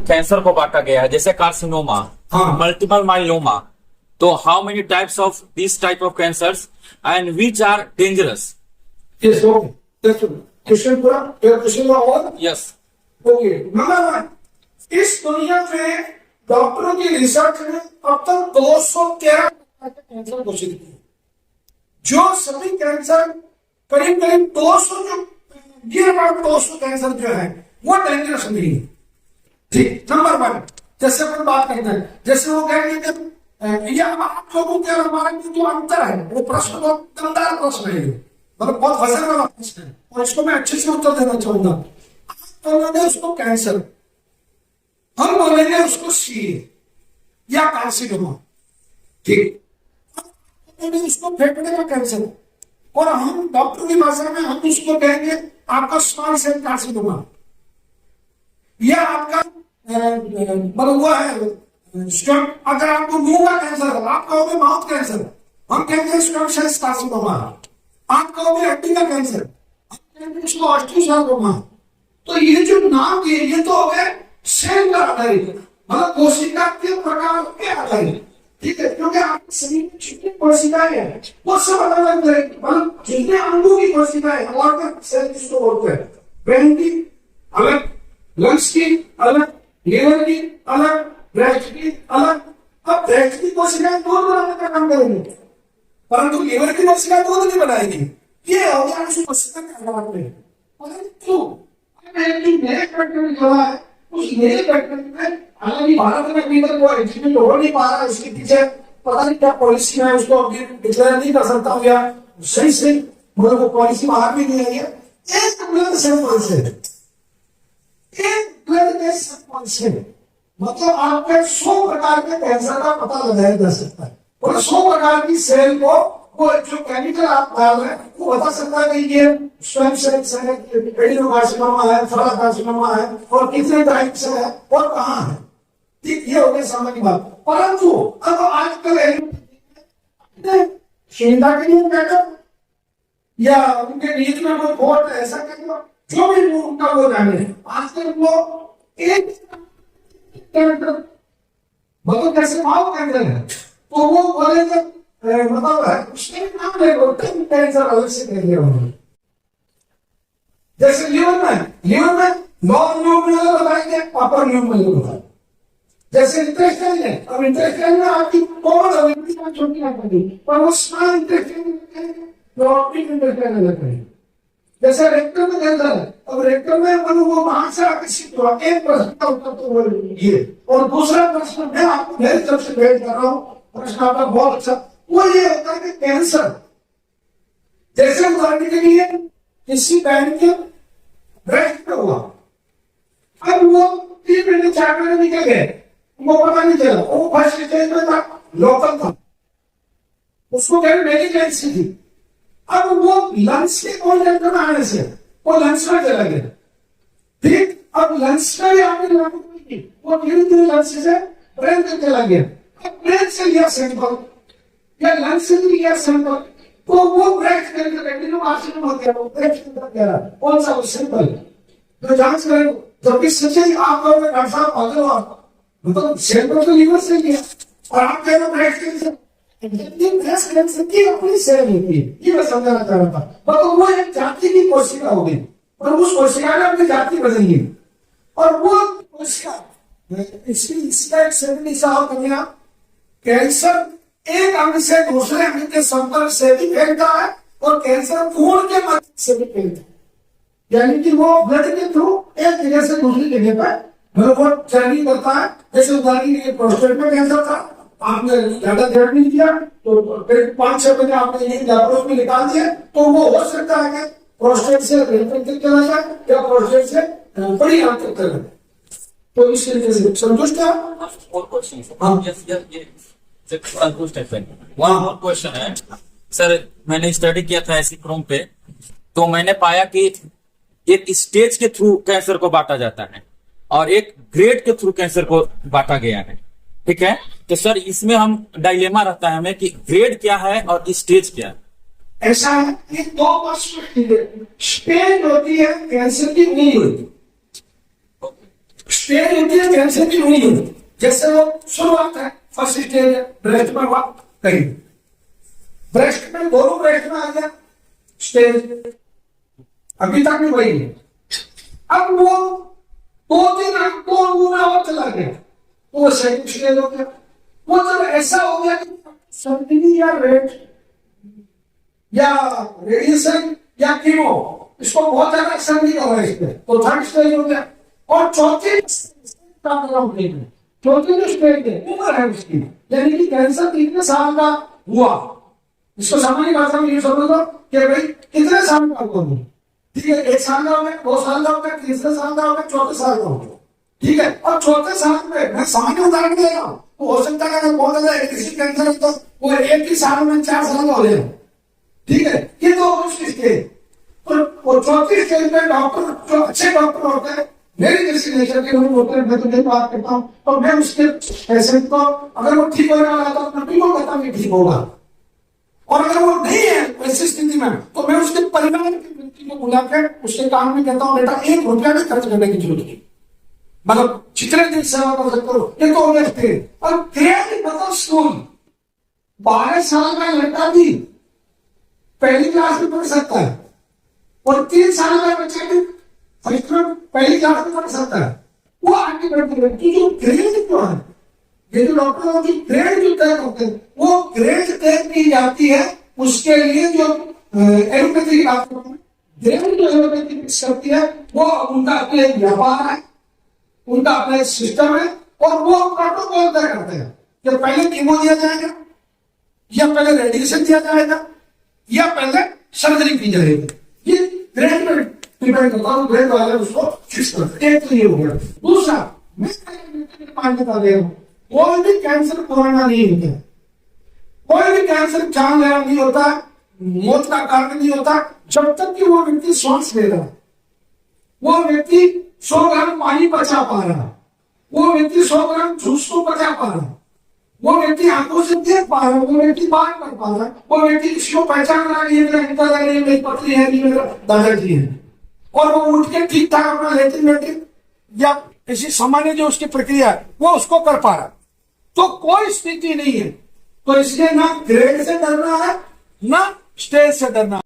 Cancer को बांटा गया है, जैसे कार्सिनोमा, हाँ। Multiple myeloma. तो how many types of this type of cancers and which are dangerous? Yes, okay. That's it. Question पूरा? your question हुआ और? यस। ओके, नंबर 1, इस दुनिया में डॉक्टरों की रिसर्च में अब तक 213 कैंसर घोषित किए, जो सभी कैंसर करीब करीब 200 जो गिर 200 कैंसर जो है वो डेंजरस नहीं है। ठीक, नंबर 1, जैसे अपन बात करते हैं, जैसे वो कहेंगे कि ये आप लोगों के और हमारे में जो अंतर है, वो प्रश्न बहुत दमदार प्रश्न है, मतलब बहुत वजन वाला प्रश्न है, और इसको मैं अच्छे से उत्तर देना चाहूंगा। आप बोलेंगे उसको कैंसर, हम बोलेंगे उसको सी या कार्सिनोमा। ठीक, उसको फेफड़े का कैंसर, और हम डॉक्टर की भाषा में हम उसको कहेंगे आपका स्मॉल सेल कार्सिनोमा, या आपका मतलब वो है अगर आपको मुंह का कैंसर है, आप कहोगे माउथ कैंसर, हम कहेंगे स्क्वैमस सेल कार्सिनोमा। आप कहोगे हड्डी का कैंसर, हम कहेंगे उसको ऑस्टियोसार्कोमा। तो ये जो नाम है ये तो हो गए सेल का आधारित, मतलब कोशिका के प्रकार के आधारित। ठीक है, क्योंकि आपके शरीर में जितनी कोशिकाएं हैं वो सब अलग अलग तरह की, मतलब जितने अंगों की कोशिकाएं अलग सेल जिसको बोलते हैं, ब्रेन की अलग, लंग्स की अलग, लिवर की अलग, ब्रेस्ट की अलग। अब ब्रेस्ट की कोशिकाएं दूध बनाने का काम करेंगे, परंतु लिवर की कोशिकाएं दूध नहीं बनाएगी। ये हो गया उस कोशिका के आधार में। क्यों? उस मेरे बैक्टीरिया में हालांकि भारत में अभी तक वो एग्जीक्यूट हो नहीं पा रहा, इसके पीछे पता नहीं क्या पॉलिसी है, उसको अभी डिक्लेयर नहीं कर सकता हूँ, या सही से मुझे वो पॉलिसी बाहर भी नहीं आई है। एक ब्लड सैंपल से, एक ब्लड के सैंपल से मतलब आपके 100 प्रकार के कैंसर का पता लगाया जा सकता है, और 100 प्रकार की सेल को वो जो केमिकल आप डाल रहे हैं वो बता सकता है कि ये स्वयं सेल्स है, एडिनोकार्सिनोमा है, थैलासेमिया है, और कितने टाइप से है और कहाँ है। ठीक, ये हो गया सामने की बात। परंतु अब आजकल शिंदा के लिए बैठक या उनके नीच में कोई वोट ऐसा करेगा, जो भी उनका वो जाने, आजकल वो एक मतलब कैसे माउथ कैंसर है तो वो बोलेंगे मतलब है उसके नाम ले कैंसर अलग से कह दिया उन्होंने। जैसे लिवर में नॉन न्यूमरल बताएंगे, अपर न्यूमरल बताएंगे। जैसे इंटेस्टाइन है, अब इंटेस्टाइन में आपकी कॉमन अवेलेबिलिटी छोटी ना पड़ेगी, पर वो स्मॉल इंटेस्टाइन इंटेस्टाइन अलग करेंगे। जैसे रेक्टम में कैंसर है, अब रेक्टम में मतलब वो वहां से आकर्षित हुआ, एक प्रश्न का उत्तर तो वो ये, और दूसरा प्रश्न मैं आपको मेरी तरफ से भेज कर रहा हूँ, प्रश्न आपका बहुत अच्छा, वो ये होता है कि कैंसर जैसे उदाहरण के लिए किसी बहन के ब्रेस्ट पे हुआ, अब वो 3 महीने 4 महीने निकल गए, वो पता नहीं चला, वो फर्स्ट स्टेज में था, लोकल था, उसको कहीं मेडिकेशन थी। अब वो लंग्स के कॉन्टेक्ट में आने से वो लंग्स में चला गया। ठीक, अब लंग्स में भी आपने लागू की, वो धीरे धीरे लंग्स से ब्रेन तक चला गया। अब ब्रेन से लिया सैंपल या लंग्स से लिया सैंपल, तो वो ब्रेस्ट कैंसर एडिनोकार्सिनोमा हो गया, वो ब्रेस्ट कैंसर कह रहा है, कौन सा वो सैंपल तो जांच करें, जबकि सच्चाई आप कहोगे डॉक्टर साहब पागल हो, मतलब सैंपल तो लीवर से लिया और आप कह रहे हो ब्रेस्ट कैंसर। ब्रेस्ट कैंसर की अपनी सेल होती है, ये मैं समझाना चाह रहा था। मतलब वो एक जाति की कोशिका होगी और उस कोशिका ने अपनी जाति बदली, और वो कोशिका इसका एक सेल साहब कन्या कैंसर एक अंग से दूसरे अंग के संपर्क से भी फैलता है, और कैंसर खून के माध्यम से भी फैलता है, यानी कि वो ब्लड के थ्रू एक जगह से दूसरी जगह पर वो जर्नी करता है। जैसे उदाहरण के लिए प्रोस्टेट में कैंसर था, आपने ज्यादा ध्यान नहीं दिया तो 5-6 महीने आपने यही लैप्रोस्कोपी में निकाल दिया, तो वो हो सकता है कि प्रोस्टेट से रेनफेल तक चला जाए या प्रोस्टेट से बड़ी आंत तक चला जाए। तो इस तरीके से संतुष्ट है। वन और क्वेश्चन है सर, मैंने स्टडी किया था ऐसी क्रोम पे, तो मैंने पाया कि एक स्टेज के थ्रू कैंसर को बांटा जाता है और एक ग्रेड के थ्रू कैंसर को बांटा गया है। ठीक है, तो सर इसमें हम डायलेमा रहता है हमें कि ग्रेड क्या है और स्टेज क्या है। ऐसा है कि 2 पर्सपेक्टिव, स्टेज होती है कैंसर की नींव, स्टेज होती है कैंसर की हुई है, जैसे वो शुरुआत है, फर्स्ट स्टेज ब्रेस्ट में हुआ, कहीं ब्रेस्ट में, दोनों ब्रेस्ट में आ गया स्टेज, अभी तक भी वही है। अब वो 2-3 अंकों में और चला गया तो वो सेकंड स्टेज हो गया। वो जब ऐसा हो गया कि सर्जरी या रेट या रेडिएशन या कीमो, इसको बहुत ज्यादा असर नहीं हो रहा है इस पे, तो थर्ड स्टेज हो गया। और चौथी जो स्टेज है उम्र है उसकी, यानी कि कैंसर कितने साल का हुआ, इसको सामान्य भाषा में ये समझ लो कि भाई कितने साल का हुआ, ठीक है, 1 साल का हो गया, 2 साल का हो गया, 3 साल का हो गया, 4 साल का हो गया, ठीक है। और 4 साल में मैं सामान्य उदाहरण दे रहा हूँ, हो सकता है अगर बहुत ज्यादा किसी कैंसर तो वो 1 ही साल में 4 साल का हो जाए, ठीक है। ये तो उसकी स्टेज, और चौथी स्टेज में डॉक्टर जो अच्छे डॉक्टर होते हैं, मेरी जैसी नेचर के लोग होते हैं, मैं तो नहीं बात करता हूँ, और मैं उसके पेशेंट को अगर वो ठीक होने वाला था तो मैं बिल्कुल कहता हूँ ठीक होगा, और अगर वो नहीं है ऐसी स्थिति में तो मैं उसके परिवार के व्यक्ति को बुला के उसके काम में कहता हूँ बेटा 1 रुपया भी खर्च करने की जरूरत नहीं, मतलब जितने दिन सेवा कर सकते हो। ये तो व्यक्ति और ग्रेड मतलब स्कूल, 12 साल का लड़का भी पहली क्लास में पढ़ सकता है, और 3 साल का बच्चा भी फर्स्ट में पहली क्लास में पढ़ सकता है। वो आगे बढ़ते व्यक्ति जो ग्रेड क्यों है, ये जो डॉक्टरों की ग्रेड जो तय करते हैं, वो ग्रेड तय की जाती है उसके लिए जो एलोपैथी की बात करते हैं, ग्रेड जो एलोपैथी फिक्स करती है वो उनका अपने व्यापार है, उनका अपना सिस्टम है, और वो प्रोटोकॉल तय करते हैं कि पहले कीमो दिया जाएगा, या पहले रेडिएशन दिया जाएगा, या पहले सर्जरी की जाएगी। ये ग्रेड में डिपेंड करता है, ग्रेड वाले उसको फिक्स करते हैं। एक तो ये हो गया। दूसरा, मैं मान्यता दे रहा हूं, कोई भी कैंसर पुराना नहीं होता है, कोई भी कैंसर जानलेवा नहीं होता, मौत का कारण नहीं होता जब तक कि वो व्यक्ति श्वास ले रहा है, वो व्यक्ति 100 ग्राम पानी पचा पा रहा है, वो व्यक्ति 100 ग्राम जूस को पचा पा रहा है, वो व्यक्ति आंखों से देख पा रहा है, वो व्यक्ति बात कर पा रहा है, वो व्यक्ति इसको पहचान रहा है, ये मेरा पिता है, ये मेरी पत्नी है, ये मेरा दादाजी है, और वो उठ के ठीक ठाक अपना लेटिन या किसी सामान्य जो उसकी प्रक्रिया है वो उसको कर पा रहा है। तो कोई स्थिति नहीं है, तो इसलिए ना ग्रेड से डरना है ना स्टेज से डरना